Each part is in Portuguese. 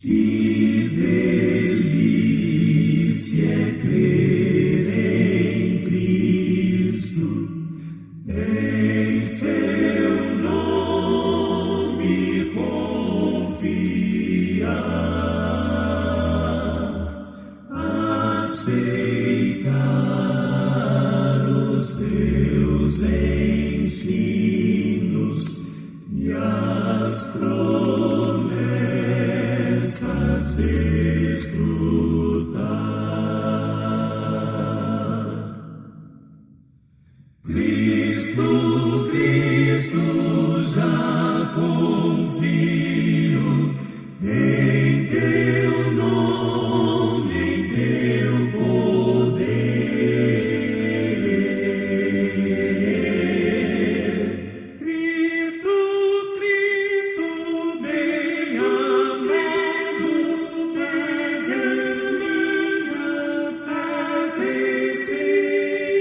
Que delícia é crer em Cristo, em seu nome confiar, aceitar os seus ensinos e as promessas desfrutar. Cristo, Cristo, já confio em teu nome, em teu poder. Cristo, Cristo, vem abrindo minha fé crescer.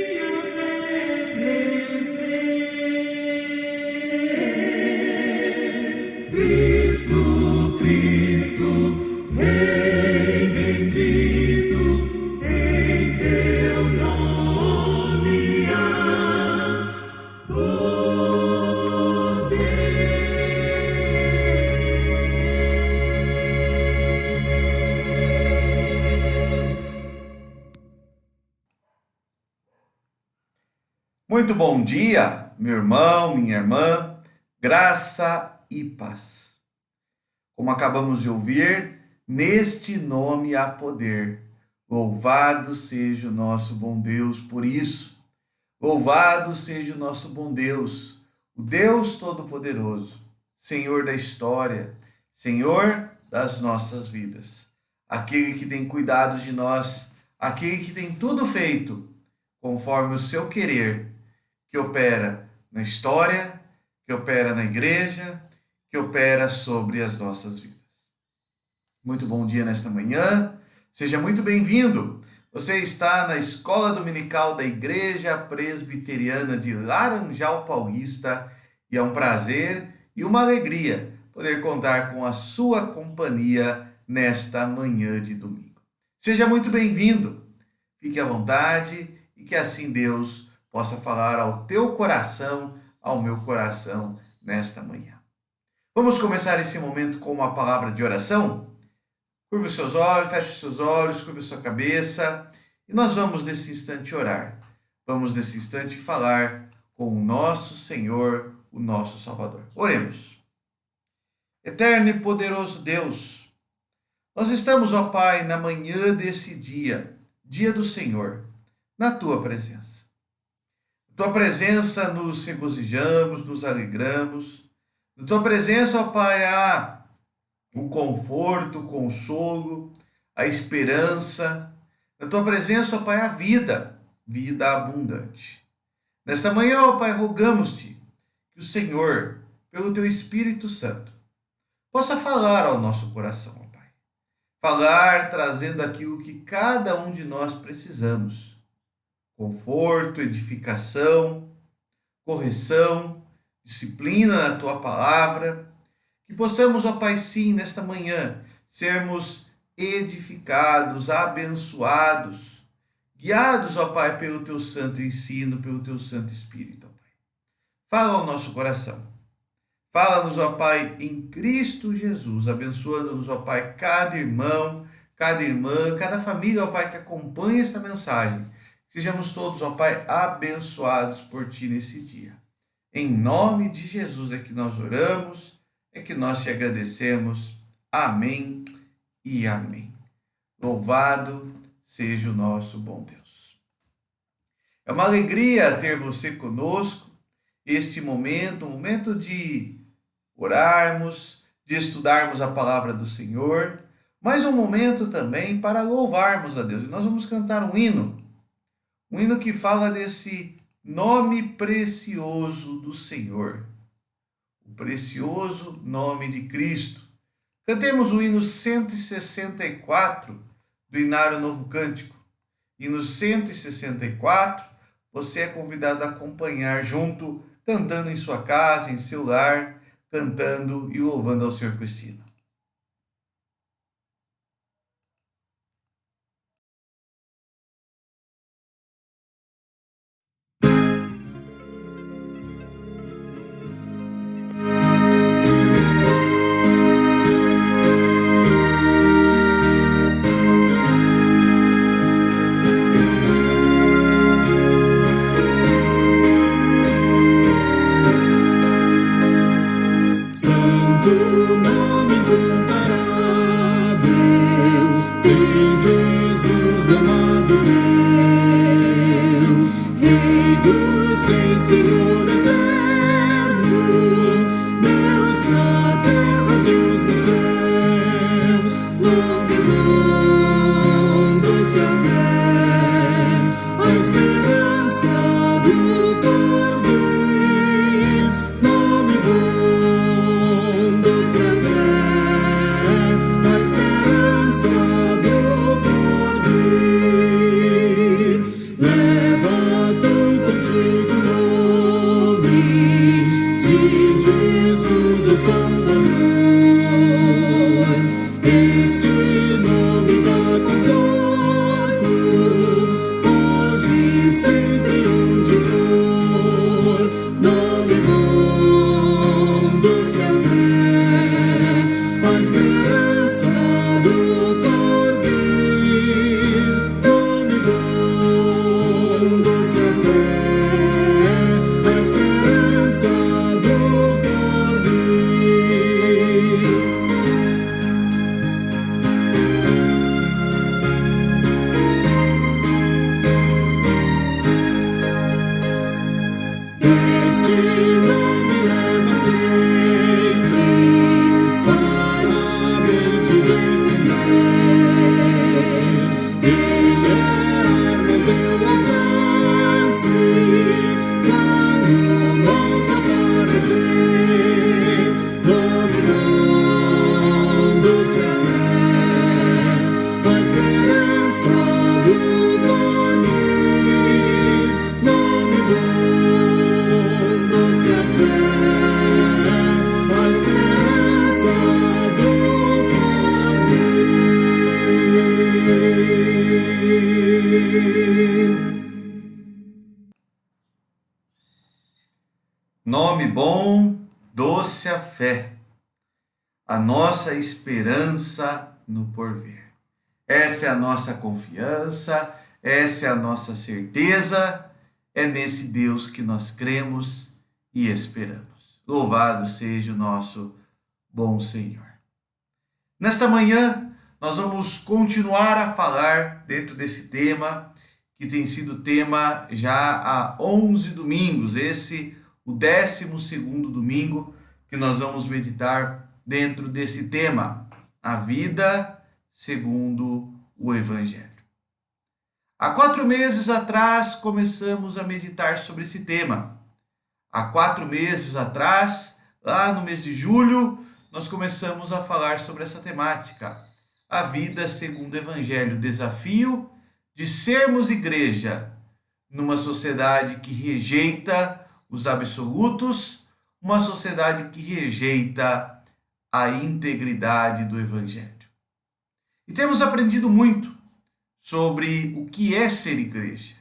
Cristo, Cristo, Rei bendito, em teu nome há Muito bom dia, meu irmão, minha irmã, graça e paz. Como acabamos de ouvir, neste nome há poder. Louvado seja o nosso bom Deus por isso. Louvado seja o nosso bom Deus, o Deus Todo-Poderoso, Senhor da história, Senhor das nossas vidas. Aquele que tem cuidado de nós, aquele que tem tudo feito conforme o seu querer, que opera na história, que opera na igreja, que opera sobre as nossas vidas. Muito bom dia nesta manhã, seja muito bem-vindo. Você está na Escola Dominical da Igreja Presbiteriana de Laranjal Paulista e é um prazer e uma alegria poder contar com a sua companhia nesta manhã de domingo. Seja muito bem-vindo, fique à vontade e que assim Deus possa falar ao teu coração, ao meu coração nesta manhã. Vamos começar esse momento com uma palavra de oração? Curva os seus olhos, feche os seus olhos, curva a sua cabeça e nós vamos nesse instante orar. Vamos nesse instante falar com o nosso Senhor, o nosso Salvador. Oremos. Eterno e poderoso Deus, nós estamos, ó Pai, na manhã desse dia, dia do Senhor, na Tua presença. Tua presença nos regozijamos, nos alegramos. Na Tua presença, ó Pai, há o conforto, o consolo, a esperança. Na Tua presença, ó Pai, a vida, vida abundante. Nesta manhã, ó Pai, rogamos-Te que o Senhor, pelo Teu Espírito Santo, possa falar ao nosso coração, ó Pai. Falar trazendo aquilo que cada um de nós precisamos. Conforto, edificação, correção, disciplina na Tua palavra. Que possamos, ó Pai, sim, nesta manhã, sermos edificados, abençoados, guiados, ó Pai, pelo Teu santo ensino, pelo Teu santo Espírito, ó Pai. Fala ao nosso coração. Fala-nos, ó Pai, em Cristo Jesus, abençoando-nos, ó Pai, cada irmão, cada irmã, cada família, ó Pai, que acompanha esta mensagem. Sejamos todos, ó Pai, abençoados por Ti nesse dia. Em nome de Jesus é que nós oramos, é que nós Te agradecemos. Amém e amém. Louvado seja o nosso bom Deus. É uma alegria ter você conosco, este momento, um momento de orarmos, de estudarmos a palavra do Senhor, mas um momento também para louvarmos a Deus. E nós vamos cantar um hino que fala desse nome precioso do Senhor, o precioso nome de Cristo. Cantemos o hino 164 do Inário Novo Cântico. Hino 164, você é convidado a acompanhar junto, cantando em sua casa, em seu lar, cantando e louvando ao Senhor com esse hino. o nome incomparável de Jesus, amado Deus, Rei dos Reis, Senhor eterno, Deus na terra, Deus nos céus, nome bom dos da fé, a esperança do porvir, nome bom dos da fé, a esperança do porvir. Leva teu contigo o nome de Jesus, o Salvador. Esse nome dá conforto, hoje e sempre onde for. Nome bom dos da fé, a esperança do porvir. Nome bom dos da fé, a esperança do porvir. Esse nome leva sempre para a mente defender. Ele é arma ao teu alcance, lá no monte aparecer. Nome bom dos da fé, a esperança do porvir. Nome bom dos da fé, a esperança do porvir. Nome bom, doce a fé, a nossa esperança no porvir. Essa é a nossa confiança, essa é a nossa certeza, é nesse Deus que nós cremos e esperamos. Louvado seja o nosso bom Senhor. Nesta manhã, nós vamos continuar a falar dentro desse tema, que tem sido tema já há 11 domingos, esse o 12º domingo que nós vamos meditar dentro desse tema, a vida segundo o Evangelho. Há 4 meses atrás começamos a meditar sobre esse tema. Há 4 meses atrás, lá no mês de julho, nós começamos a falar sobre essa temática, a vida segundo o Evangelho, o desafio de sermos igreja numa sociedade que rejeita os absolutos, uma sociedade que rejeita a integridade do Evangelho. E temos aprendido muito sobre o que é ser igreja,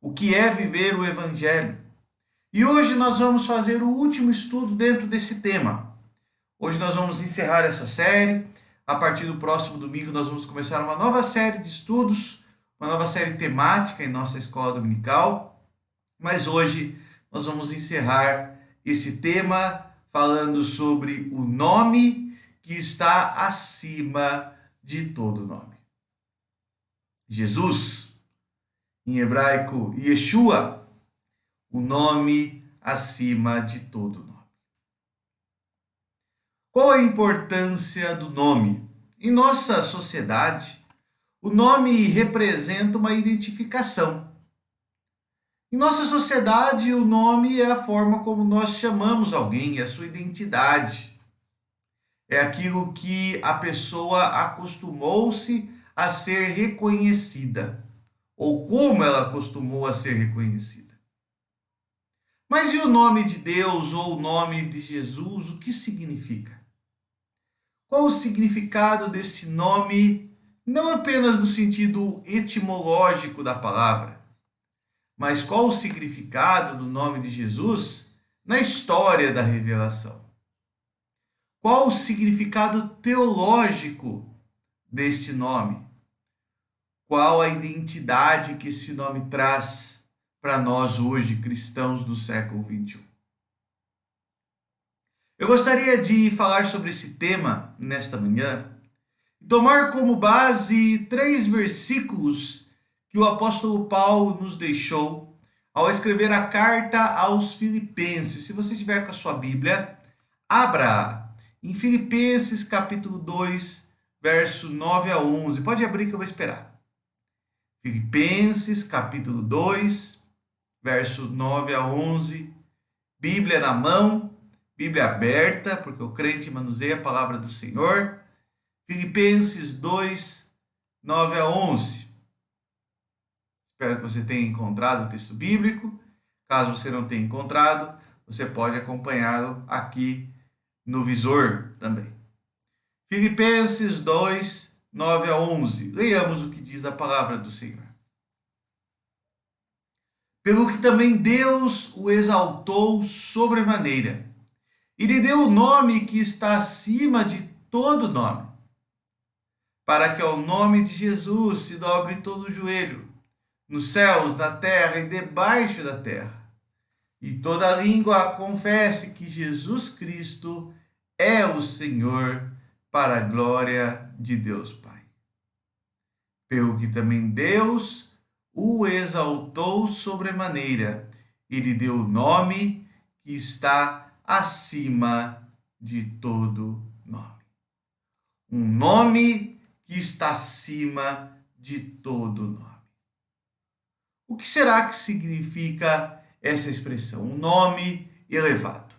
o que é viver o Evangelho. E hoje nós vamos fazer o último estudo dentro desse tema. Hoje nós vamos encerrar essa série. A partir do próximo domingo nós vamos começar uma nova série de estudos, uma nova série temática em nossa escola dominical. Mas hoje nós vamos encerrar esse tema falando sobre o nome que está acima de todo nome. Jesus, em hebraico, Yeshua, o nome acima de todo nome. Qual a importância do nome? Em nossa sociedade, o nome representa uma identificação. Em nossa sociedade, o nome é a forma como nós chamamos alguém, é a sua identidade. É aquilo que a pessoa acostumou-se a ser reconhecida, ou como ela acostumou a ser reconhecida. Mas e o nome de Deus ou o nome de Jesus, o que significa? Qual o significado desse nome, não apenas no sentido etimológico da palavra, mas qual o significado do nome de Jesus na história da revelação? Qual o significado teológico deste nome? Qual a identidade que esse nome traz para nós hoje, cristãos do século XXI? Eu gostaria de falar sobre esse tema nesta manhã e tomar como base 3 versículos que o apóstolo Paulo nos deixou ao escrever a carta aos Filipenses. Se você estiver com a sua Bíblia, abra em Filipenses capítulo 2, verso 9 a 11. Pode abrir que eu vou esperar. Filipenses capítulo 2, verso 9 a 11. Bíblia na mão, Bíblia aberta, porque o crente manuseia a palavra do Senhor. Filipenses 2, 9 a 11. Espero que você tenha encontrado o texto bíblico. Caso você não tenha encontrado, você pode acompanhá-lo aqui no visor também. Filipenses 2, 9 a 11. Leiamos o que diz a palavra do Senhor. Pelo que também Deus o exaltou sobremaneira, e lhe deu o nome que está acima de todo nome, para que ao nome de Jesus se dobre todo o joelho, nos céus, na terra e debaixo da terra, e toda língua confesse que Jesus Cristo é o Senhor, para a glória de Deus Pai. Pelo que também Deus o exaltou sobremaneira e lhe deu o nome que está acima de todo nome. Um nome que está acima de todo nome. O que será que significa essa expressão? Um nome elevado.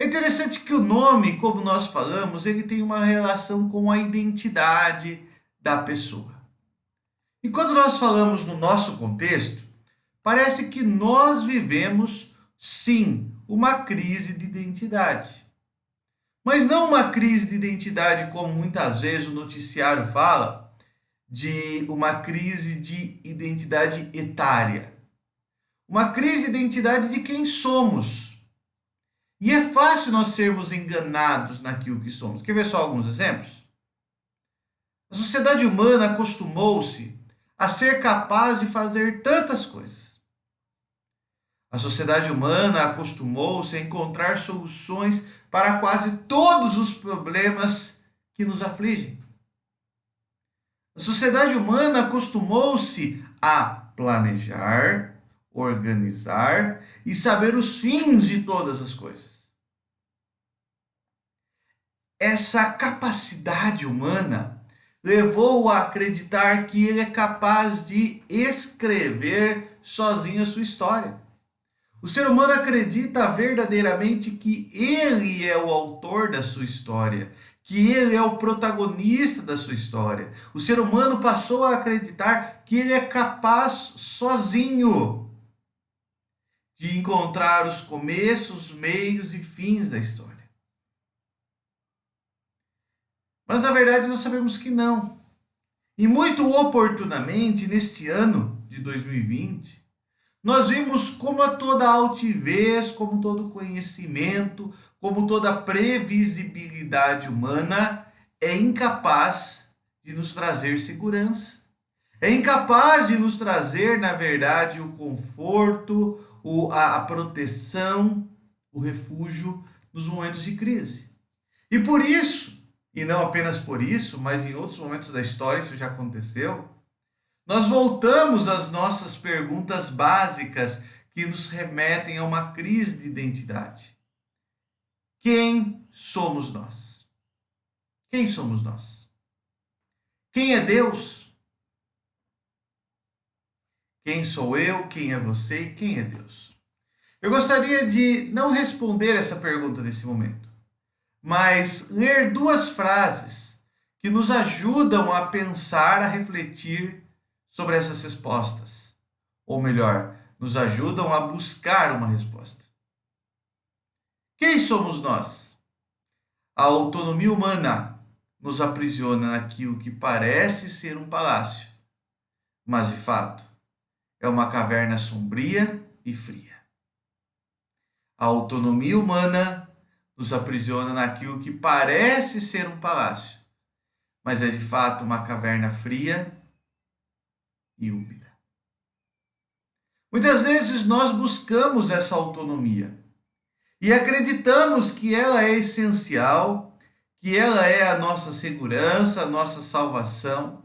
É interessante que o nome, como nós falamos, ele tem uma relação com a identidade da pessoa. E quando nós falamos no nosso contexto, parece que nós vivemos, sim, uma crise de identidade. Mas não uma crise de identidade como muitas vezes o noticiário fala, de uma crise de identidade etária. Uma crise de identidade de quem somos. E é fácil nós sermos enganados naquilo que somos. Quer ver só alguns exemplos? A sociedade humana acostumou-se a ser capaz de fazer tantas coisas. A sociedade humana acostumou-se a encontrar soluções para quase todos os problemas que nos afligem. A sociedade humana acostumou-se a planejar, organizar e saber os fins de todas as coisas. Essa capacidade humana levou-o a acreditar que ele é capaz de escrever sozinho a sua história. O ser humano acredita verdadeiramente que ele é o autor da sua história, que ele é o protagonista da sua história. O ser humano passou a acreditar que ele é capaz sozinho de encontrar os começos, meios e fins da história. Mas na verdade nós sabemos que não. E muito oportunamente, neste ano de 2020, nós vimos como toda altivez, como todo conhecimento, como toda previsibilidade humana é incapaz de nos trazer segurança. É incapaz de nos trazer, na verdade, o conforto, a proteção, o refúgio nos momentos de crise. E por isso, e não apenas por isso, mas em outros momentos da história isso já aconteceu, nós voltamos às nossas perguntas básicas que nos remetem a uma crise de identidade. Quem somos nós? Quem somos nós? Quem é Deus? Quem sou eu? Quem é você? E quem é Deus? Eu gostaria de não responder essa pergunta nesse momento, mas ler 2 frases que nos ajudam a pensar, a refletir sobre essas respostas. Ou melhor, nos ajudam a buscar uma resposta. Quem somos nós? A autonomia humana nos aprisiona naquilo que parece ser um palácio, mas de fato é uma caverna sombria e fria. A autonomia humana nos aprisiona naquilo que parece ser um palácio, mas é de fato uma caverna fria e úmida. Muitas vezes nós buscamos essa autonomia E acreditamos que ela é essencial, que ela é a nossa segurança, a nossa salvação,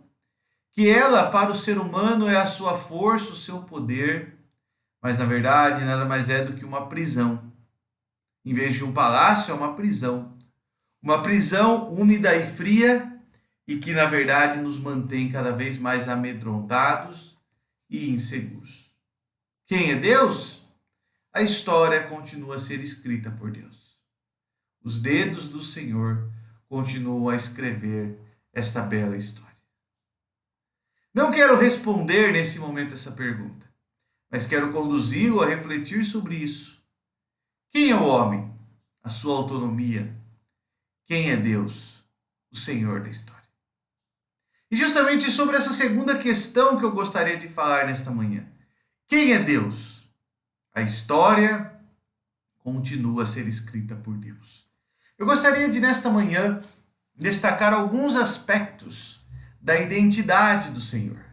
que ela, para o ser humano, é a sua força, o seu poder, mas na verdade nada mais é do que uma prisão. Em vez de um palácio, é uma prisão. Uma prisão úmida e fria e que, na verdade, nos mantém cada vez mais amedrontados e inseguros. Quem é Deus? A história continua a ser escrita por Deus. Os dedos do Senhor continuam a escrever esta bela história. Não quero responder nesse momento essa pergunta, mas quero conduzi-lo a refletir sobre isso. Quem é o homem? A sua autonomia. Quem é Deus? O Senhor da história. E justamente sobre essa segunda questão que eu gostaria de falar nesta manhã. Quem é Deus? A história continua a ser escrita por Deus. Eu gostaria de, nesta manhã, destacar alguns aspectos da identidade do Senhor.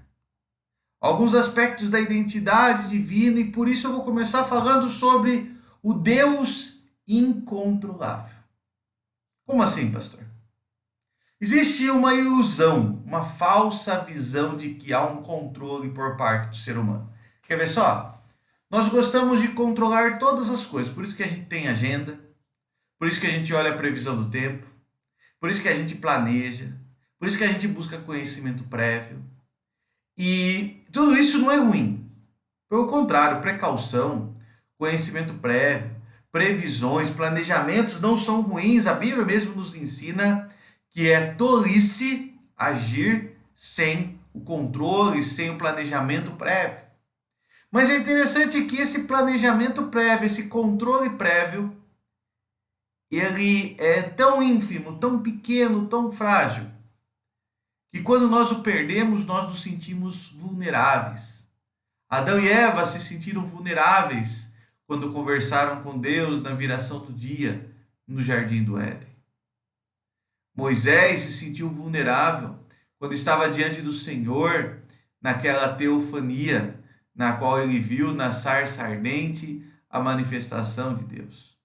Alguns aspectos da identidade divina, e por isso eu vou começar falando sobre o Deus incontrolável. Como assim, pastor? Existe uma ilusão, uma falsa visão de que há um controle por parte do ser humano. Quer ver só? Nós gostamos de controlar todas as coisas, por isso que a gente tem agenda, por isso que a gente olha a previsão do tempo, por isso que a gente planeja, por isso que a gente busca conhecimento prévio. E tudo isso não é ruim. Pelo contrário, precaução, conhecimento prévio, previsões, planejamentos não são ruins. A Bíblia mesmo nos ensina que é tolice agir sem o controle, sem o planejamento prévio. Mas é interessante que esse planejamento prévio, esse controle prévio, ele é tão ínfimo, tão pequeno, tão frágil, que quando nós o perdemos, nós nos sentimos vulneráveis. Adão e Eva se sentiram vulneráveis quando conversaram com Deus na viração do dia no Jardim do Éden. Moisés se sentiu vulnerável quando estava diante do Senhor naquela teofania na qual ele viu na sarça ardente a manifestação de Deus.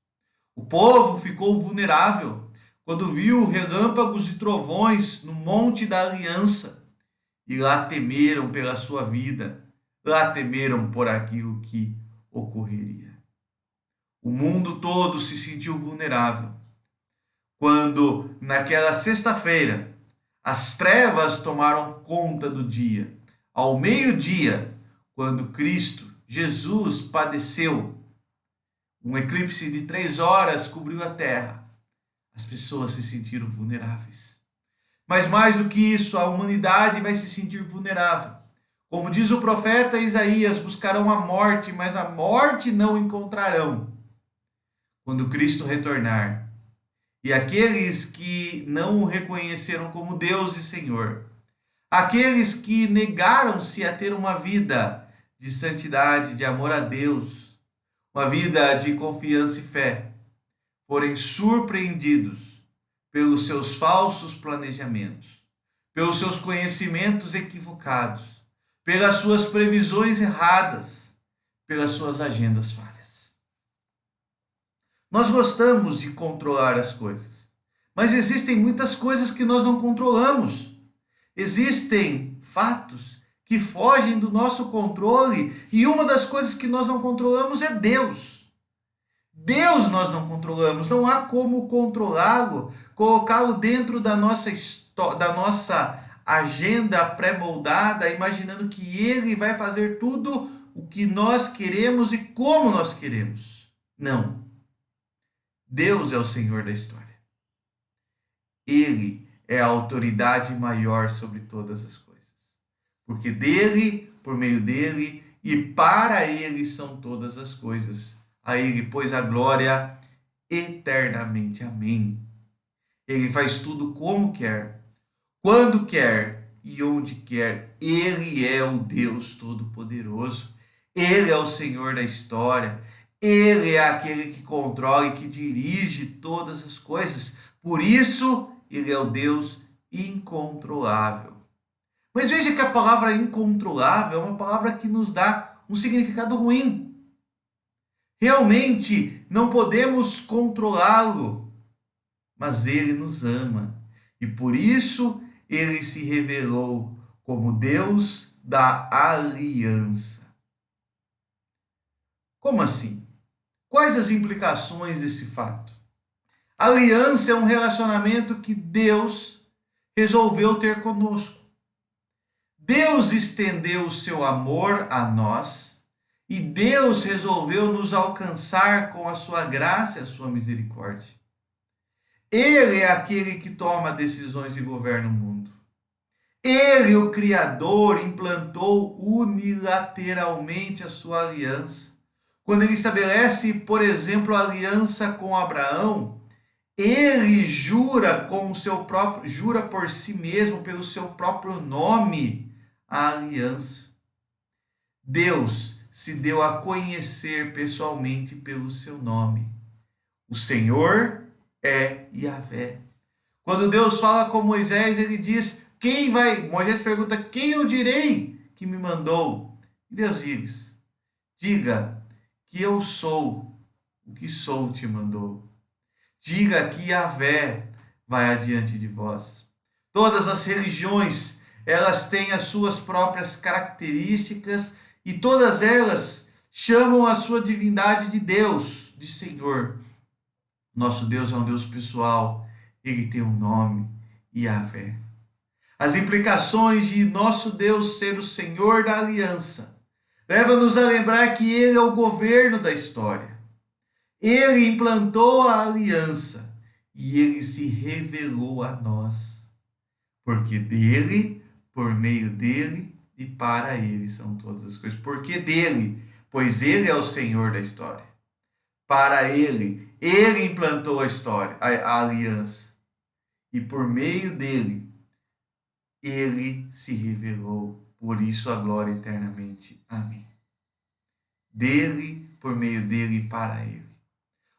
O povo ficou vulnerável quando viu relâmpagos e trovões no Monte da Aliança e lá temeram pela sua vida, lá temeram por aquilo que ocorreria. O mundo todo se sentiu vulnerável quando, naquela sexta-feira, as trevas tomaram conta do dia. Ao meio-dia, quando Cristo, Jesus, padeceu, um eclipse de 3 horas cobriu a terra. As pessoas se sentiram vulneráveis. Mas mais do que isso, a humanidade vai se sentir vulnerável. Como diz o profeta Isaías, buscarão a morte, mas a morte não encontrarão quando Cristo retornar. E aqueles que não o reconheceram como Deus e Senhor, aqueles que negaram-se a ter uma vida de santidade, de amor a Deus, uma vida de confiança e fé, forem surpreendidos pelos seus falsos planejamentos, pelos seus conhecimentos equivocados, pelas suas previsões erradas, pelas suas agendas falhas. Nós gostamos de controlar as coisas, mas existem muitas coisas que nós não controlamos. Existem fatos que fogem do nosso controle, e uma das coisas que nós não controlamos é Deus. Deus nós não controlamos, não há como controlá-lo, colocá-lo dentro da nossa agenda pré-moldada, imaginando que Ele vai fazer tudo o que nós queremos e como nós queremos. Não. Deus é o Senhor da história. Ele é a autoridade maior sobre todas as coisas. Porque dele, por meio dele e para ele são todas as coisas. A ele, pois, a glória eternamente. Amém. Ele faz tudo como quer, quando quer e onde quer. Ele é o Deus Todo-Poderoso. Ele é o Senhor da história. Ele é aquele que controla e que dirige todas as coisas. Por isso, ele é o Deus incontrolável. Mas veja que a palavra incontrolável é uma palavra que nos dá um significado ruim. Realmente, não podemos controlá-lo, mas ele nos ama. E por isso ele se revelou como Deus da aliança. Como assim? Quais as implicações desse fato? A aliança é um relacionamento que Deus resolveu ter conosco. Deus estendeu o seu amor a nós e Deus resolveu nos alcançar com a sua graça e a sua misericórdia. Ele é aquele que toma decisões e governa o mundo. Ele, o Criador, implantou unilateralmente a sua aliança. Quando ele estabelece, por exemplo, a aliança com Abraão, ele jura jura por si mesmo, pelo seu próprio nome, a aliança. Deus se deu a conhecer pessoalmente pelo seu nome. O Senhor é Yahvé. Quando Deus fala com Moisés, ele diz: Moisés pergunta: quem eu direi que me mandou? E Deus diz: diga que eu sou, o que sou te mandou. Diga que Yahvé vai adiante de vós. Todas as religiões, elas têm as suas próprias características e todas elas chamam a sua divindade de Deus, de Senhor. Nosso Deus é um Deus pessoal, ele tem um nome, Yahvé. As implicações de nosso Deus ser o Senhor da aliança leva-nos a lembrar que ele é o governo da história. Ele implantou a aliança e ele se revelou a nós. Porque dele, por meio dele e para ele são todas as coisas. Porque dele, pois ele é o Senhor da história. Para ele implantou a história, a aliança. E por meio dele, ele se revelou. Por isso a glória eternamente. Amém. Dele, por meio dele e para ele.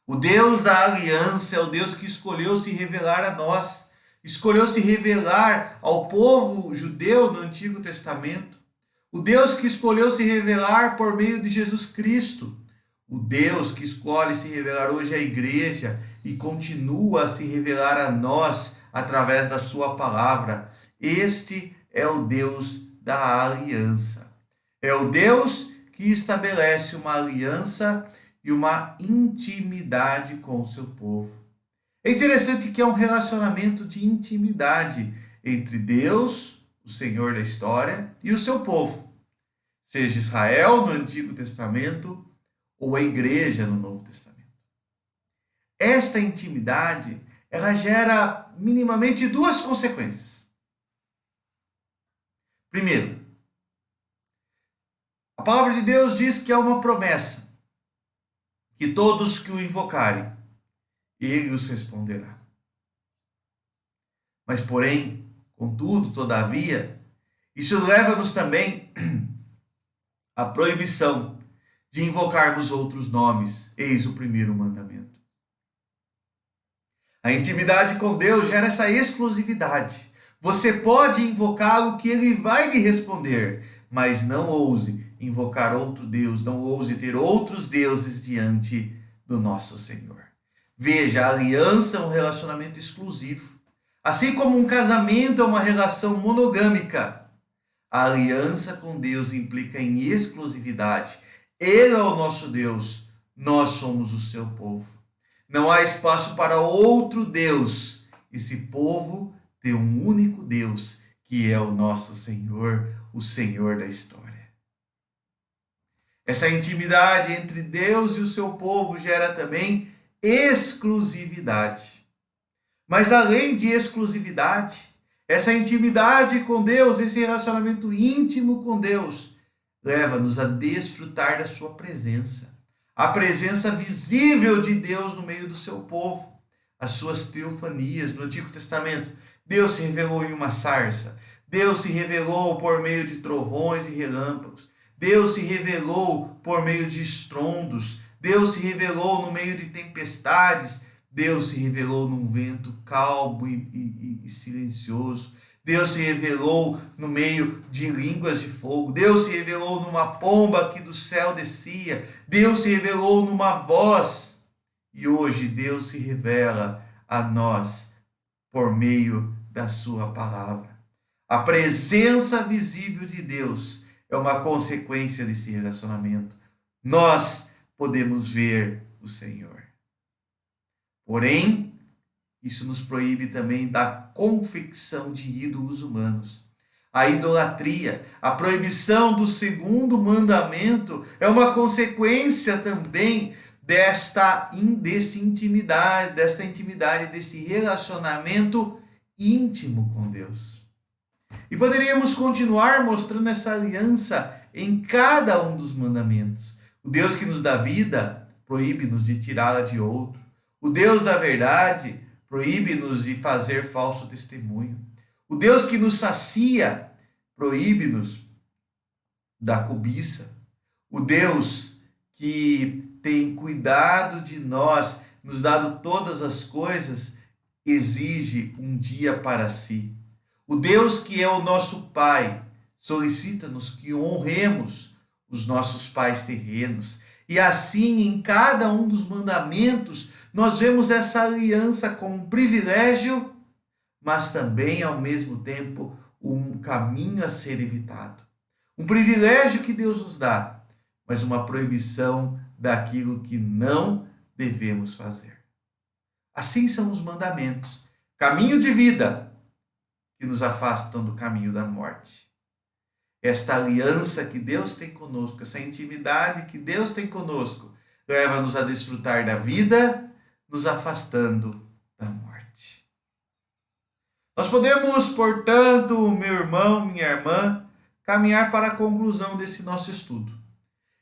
O Deus da aliança é o Deus que escolheu se revelar a nós. Escolheu se revelar ao povo judeu no Antigo Testamento. O Deus que escolheu se revelar por meio de Jesus Cristo. O Deus que escolhe se revelar hoje à igreja e continua a se revelar a nós através da sua palavra. Este é o Deus da aliança. É o Deus que estabelece uma aliança e uma intimidade com o seu povo. É interessante que é um relacionamento de intimidade entre Deus, o Senhor da história, e o seu povo. Seja Israel no Antigo Testamento ou a igreja no Novo Testamento. Esta intimidade, ela gera minimamente duas consequências. Primeiro, a palavra de Deus diz que há uma promessa, que todos que o invocarem, ele os responderá. Mas, porém, contudo, todavia, isso leva-nos também à proibição de invocarmos outros nomes. Eis o primeiro mandamento. A intimidade com Deus gera essa exclusividade. Você pode invocá-lo que ele vai lhe responder, mas não ouse invocar outro Deus, não ouse ter outros deuses diante do nosso Senhor. Veja, a aliança é um relacionamento exclusivo. Assim como um casamento é uma relação monogâmica, a aliança com Deus implica em exclusividade. Ele é o nosso Deus, nós somos o seu povo. Não há espaço para outro Deus. Esse povo tem um único Deus, que é o nosso Senhor, o Senhor da história. Essa intimidade entre Deus e o seu povo gera também exclusividade. Mas além de exclusividade, essa intimidade com Deus, esse relacionamento íntimo com Deus, leva-nos a desfrutar da sua presença. A presença visível de Deus no meio do seu povo. As suas teofanias no Antigo Testamento. Deus se revelou em uma sarça. Deus se revelou por meio de trovões e relâmpagos. Deus se revelou por meio de estrondos. Deus se revelou no meio de tempestades. Deus se revelou num vento calmo e silencioso. Deus se revelou no meio de línguas de fogo. Deus se revelou numa pomba que do céu descia. Deus se revelou numa voz. e hoje Deus se revela a nós por meio da sua palavra. A presença visível de Deus é uma consequência desse relacionamento. Nós podemos ver o Senhor. Porém, isso nos proíbe também da confecção de ídolos humanos. A idolatria, a proibição do segundo mandamento é uma consequência também desta intimidade, desse relacionamento íntimo com Deus. E poderíamos continuar mostrando essa aliança em cada um dos mandamentos. O Deus que nos dá vida proíbe-nos de tirá-la de outro. O Deus da verdade proíbe-nos de fazer falso testemunho. O Deus que nos sacia proíbe-nos da cobiça. O Deus que tem cuidado de nós, nos dado todas as coisas, exige um dia para si. O Deus que é o nosso Pai solicita-nos que honremos os nossos pais terrenos. E assim, em cada um dos mandamentos, nós vemos essa aliança como um privilégio, mas também, ao mesmo tempo, um caminho a ser evitado. Um privilégio que Deus nos dá, mas uma proibição daquilo que não devemos fazer. Assim são os mandamentos. Caminho de vida que nos afastam do caminho da morte. Esta aliança que Deus tem conosco, essa intimidade que Deus tem conosco, leva-nos a desfrutar da vida, nos afastando da morte. Nós podemos, portanto, meu irmão, minha irmã, caminhar para a conclusão desse nosso estudo.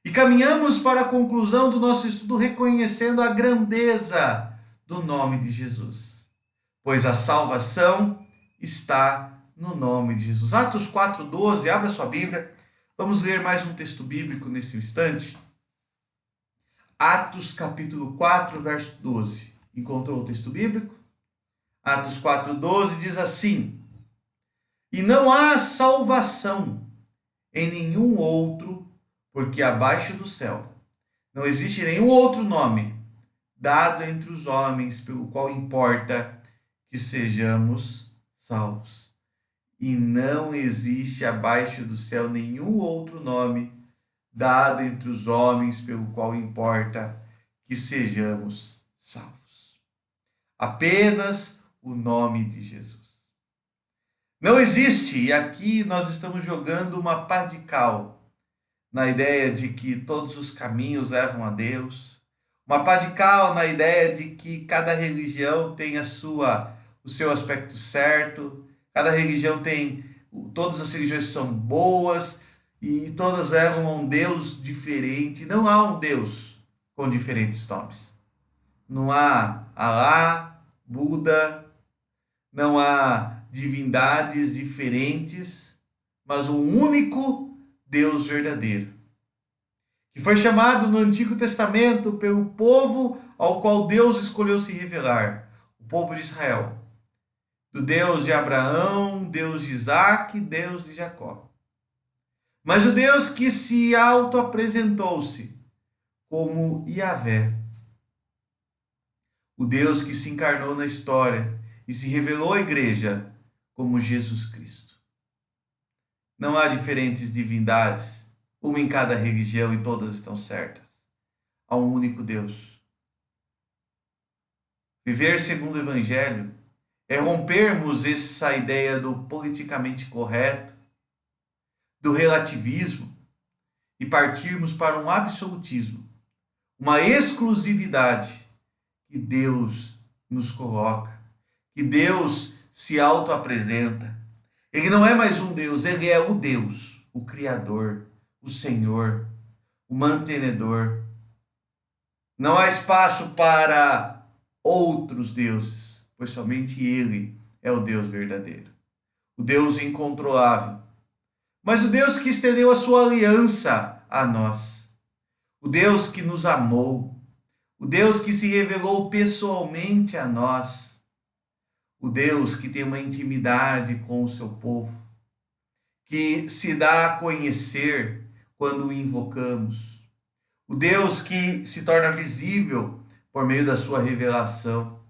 E caminhamos para a conclusão do nosso estudo reconhecendo a grandeza do nome de Jesus, pois a salvação está no nome de Jesus. Atos 4:12, abra sua Bíblia, vamos ler mais um texto bíblico nesse instante. Atos capítulo 4, verso 12. Encontrou o texto bíblico? Atos 4:12 diz assim: E não há salvação em nenhum outro, porque abaixo do céu não existe nenhum outro nome dado entre os homens pelo qual importa que sejamos salvos. E não existe abaixo do céu nenhum outro nome dado entre os homens pelo qual importa que sejamos salvos. Apenas o nome de Jesus. Não existe, e aqui nós estamos jogando uma pá de cal na ideia de que todos os caminhos levam a Deus, uma pá de cal na ideia de que cada religião tem o seu aspecto certo, cada religião tem, todas as religiões são boas e todas levam a um Deus diferente. Não há um Deus com diferentes nomes. Não há Alá, Buda, não há divindades diferentes, mas um único Deus verdadeiro, que foi chamado no Antigo Testamento pelo povo ao qual Deus escolheu se revelar, o povo de Israel. Do Deus de Abraão, Deus de Isaac, Deus de Jacó. Mas o Deus que se auto-apresentou-se como Yahvé. O Deus que se encarnou na história e se revelou à igreja como Jesus Cristo. Não há diferentes divindades, uma em cada religião e todas estão certas. Há um único Deus. Viver segundo o Evangelho é rompermos essa ideia do politicamente correto, do relativismo e partirmos para um absolutismo, uma exclusividade que Deus nos coloca, que Deus se auto-apresenta. Ele não é mais um Deus, ele é o Deus, o Criador, o Senhor, o mantenedor. Não há espaço para outros deuses, pois somente ele é o Deus verdadeiro, o Deus incontrolável, mas o Deus que estendeu a sua aliança a nós, o Deus que nos amou, o Deus que se revelou pessoalmente a nós, o Deus que tem uma intimidade com o seu povo, que se dá a conhecer quando o invocamos, o Deus que se torna visível por meio da sua revelação.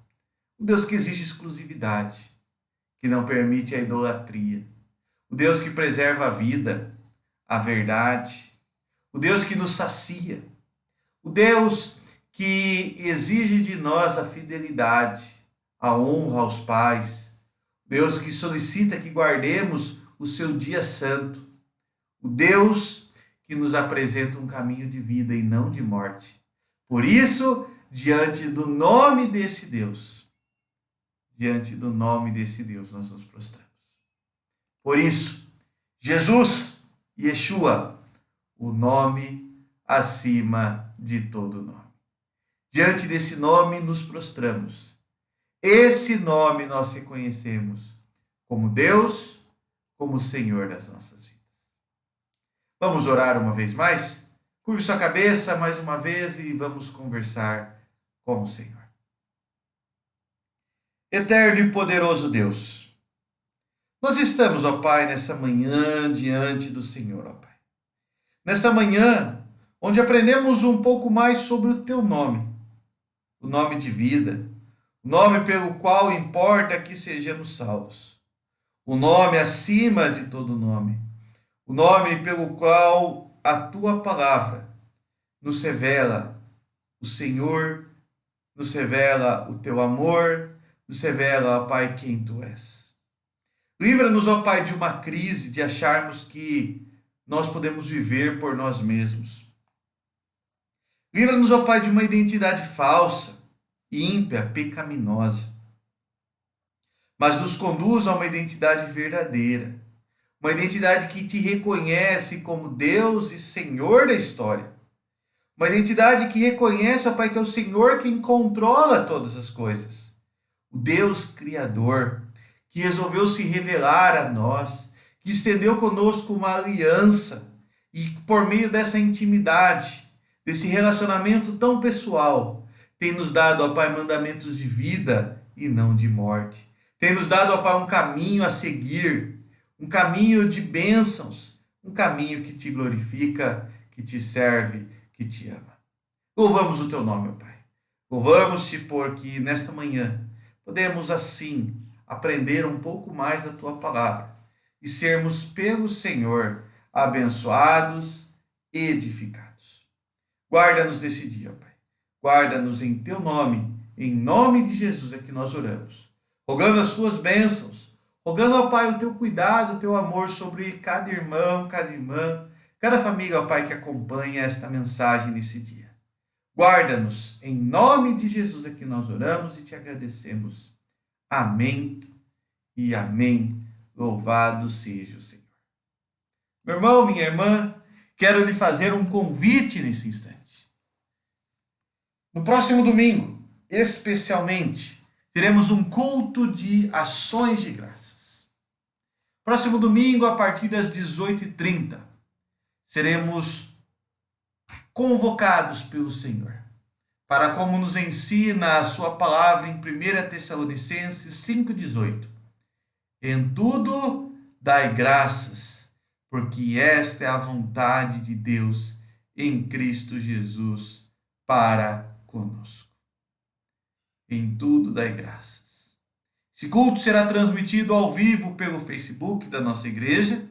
O Deus que exige exclusividade, que não permite a idolatria. O Deus que preserva a vida, a verdade. O Deus que nos sacia. O Deus que exige de nós a fidelidade, a honra aos pais. Deus que solicita que guardemos o seu dia santo. O Deus que nos apresenta um caminho de vida e não de morte. Por isso, diante do nome desse Deus, nós nos prostramos. Por isso, Jesus, Yeshua, o nome acima de todo nome. Diante desse nome nos prostramos. Esse nome nós reconhecemos como Deus, como Senhor das nossas vidas. Vamos orar uma vez mais? Curve sua cabeça mais uma vez e vamos conversar com o Senhor. Eterno e poderoso Deus, nós estamos, ó Pai, nessa manhã diante do Senhor, ó Pai. Nesta manhã, onde aprendemos um pouco mais sobre o Teu nome, o nome de vida, o nome pelo qual importa que sejamos salvos, o nome acima de todo nome, o nome pelo qual a Tua palavra nos revela o Senhor, nos revela o Teu amor, nos revela, ó Pai, quem Tu és. Livra-nos, ó Pai, de uma crise, de acharmos que nós podemos viver por nós mesmos. Livra-nos, ó Pai, de uma identidade falsa, ímpia, pecaminosa. Mas nos conduz a uma identidade verdadeira. Uma identidade que Te reconhece como Deus e Senhor da história. Uma identidade que reconhece, ó Pai, que é o Senhor quem controla todas as coisas. O Deus Criador, que resolveu se revelar a nós, que estendeu conosco uma aliança e por meio dessa intimidade, desse relacionamento tão pessoal, tem nos dado, ó Pai, mandamentos de vida e não de morte. Tem nos dado, ó Pai, um caminho a seguir, um caminho de bênçãos, um caminho que Te glorifica, que Te serve, que Te ama. Louvamos o Teu nome, ó Pai. Louvamos-Te porque nesta manhã podemos assim aprender um pouco mais da Tua palavra e sermos pelo Senhor abençoados e edificados. Guarda-nos nesse dia, ó Pai. Guarda-nos em Teu nome, em nome de Jesus é que nós oramos. Rogando as Tuas bênçãos, rogando, ó Pai, o Teu cuidado, o Teu amor sobre cada irmão, cada irmã, cada família, ó Pai, que acompanha esta mensagem nesse dia. Guarda-nos, em nome de Jesus é que nós oramos e Te agradecemos. Amém e amém. Louvado seja o Senhor. Meu irmão, minha irmã, quero lhe fazer um convite nesse instante. No próximo domingo, especialmente, teremos um culto de ações de graças. Próximo domingo, a partir das 18h30, seremos convocados pelo Senhor para, como nos ensina a sua palavra em 1 Tessalonicenses 5,18, em tudo dai graças, porque esta é a vontade de Deus em Cristo Jesus para conosco. Em tudo dai graças. Esse culto será transmitido ao vivo pelo Facebook da nossa igreja,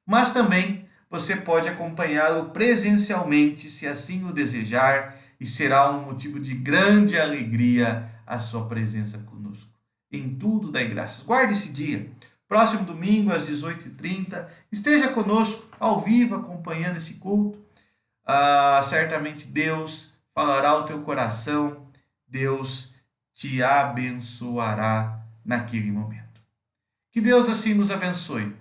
mas também você pode acompanhá-lo presencialmente, se assim o desejar, e será um motivo de grande alegria a sua presença conosco. Em tudo dai graças. Guarde esse dia. Próximo domingo, às 18h30, esteja conosco ao vivo, acompanhando esse culto. Certamente Deus falará ao teu coração, Deus te abençoará naquele momento. Que Deus assim nos abençoe,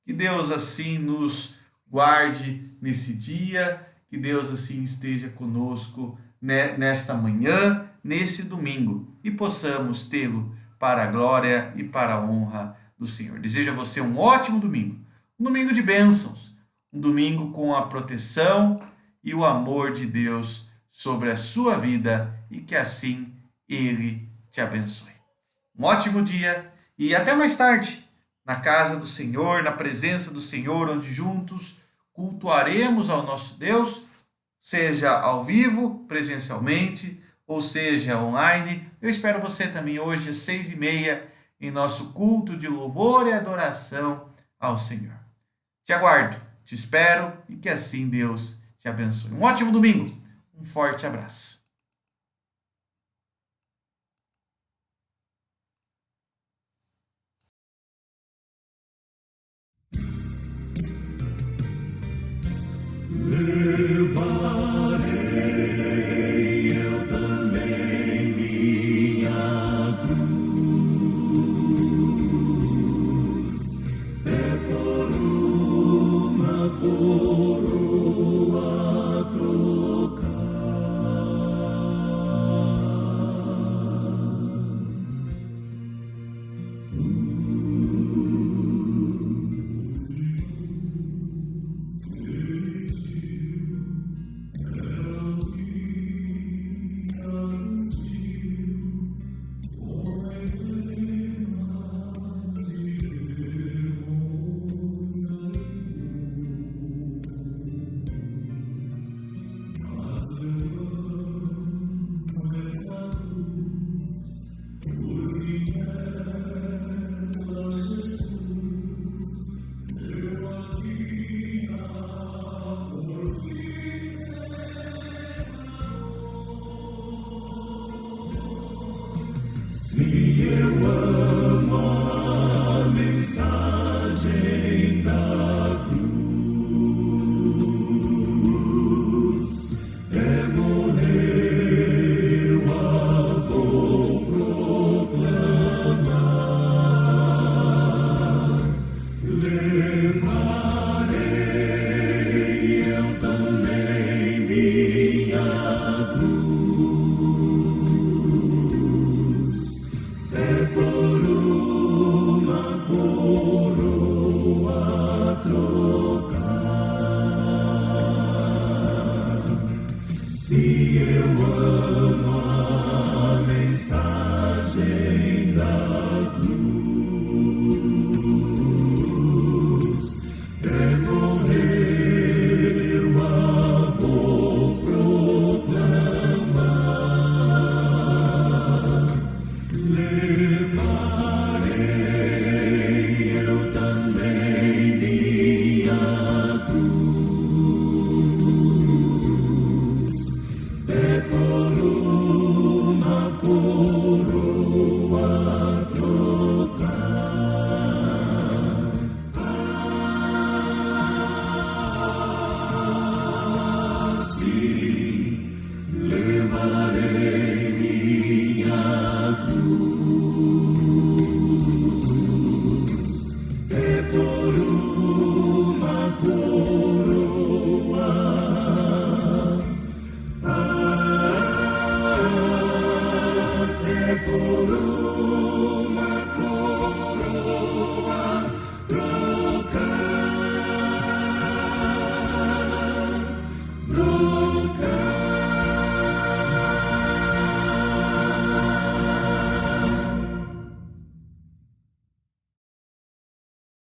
que Deus assim nos guarde nesse dia, que Deus assim esteja conosco nesta manhã, nesse domingo, e possamos tê-lo para a glória e para a honra do Senhor. Desejo a você um ótimo domingo, um domingo de bênçãos, um domingo com a proteção e o amor de Deus sobre a sua vida, e que assim Ele te abençoe. Um ótimo dia e até mais tarde, na casa do Senhor, na presença do Senhor, onde juntos cultuaremos ao nosso Deus, seja ao vivo, presencialmente, ou seja, online. Eu espero você também hoje às 6h30 em nosso culto de louvor e adoração ao Senhor. Te aguardo, te espero e que assim Deus te abençoe. Um ótimo domingo, um forte abraço. Levarei eu também minha cruz, é por uma coroa Se eu amo a mensagem da cruz, é morrer eu a vou proclamar. Levarei eu também minha cruz, é por uma coroa trocar. Se eu amo a mensagem da cruz, é morrer eu a vou proclamar. Levarei